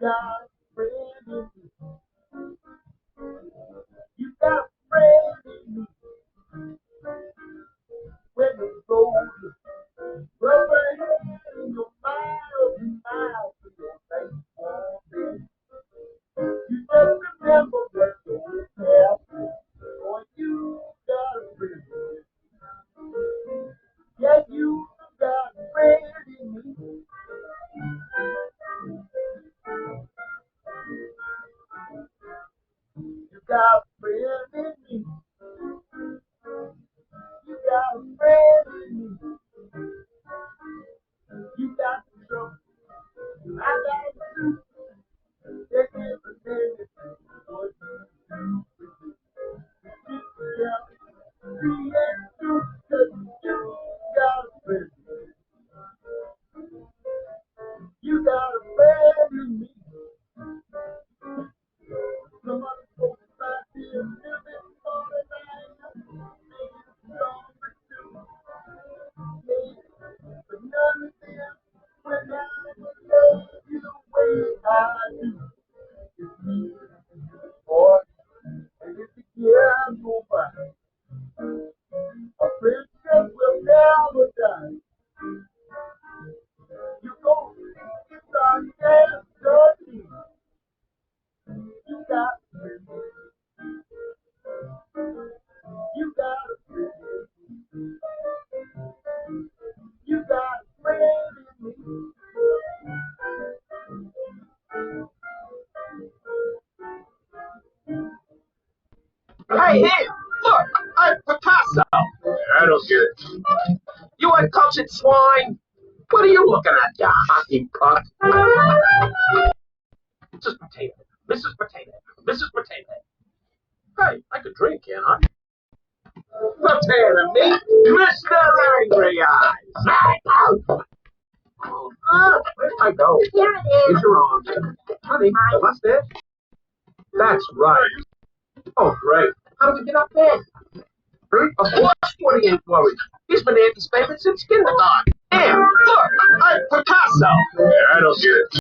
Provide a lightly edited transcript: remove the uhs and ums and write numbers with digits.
got a friend in me. You got a friend in me. When the road rub her hand in your miles and miles to your face won't be. You just remember what your past is. Boy, you got a friend in me. Yeah, you got a friend in me. You got a friend in me. You got a friend in me. You got the trouble. I got the truth. They can't pretend it. What you do. Keep together. Be and true. 'Cause you got a friend. You got a friend in me. Some other folks might be a little bit more than I am. Maybe stronger too. Maybe, but none of them will ever love you the way I do. It's me, boy, and if the years go by, a friendship will never die. You go see it's our destiny. You got a friend. You got a friend. You got a friend in me. Hey, hey, look, I'm Picasso. I don't get it. You uncultured swine. What are you looking at, you hockey puck? Mrs. Potato, Mrs. Potato, Mrs. Potato. Hey, I could drink, can't I? Potato me, Mr. Angry Eyes. Where'd I go? Here it is. Here's your arms. Honey, what's this? That's right. Oh, great. How did we get up there? Of course, 20 ain't worried. He's been Andy's favorite since kindergarten. And look, I'm Picasso. I don't get it.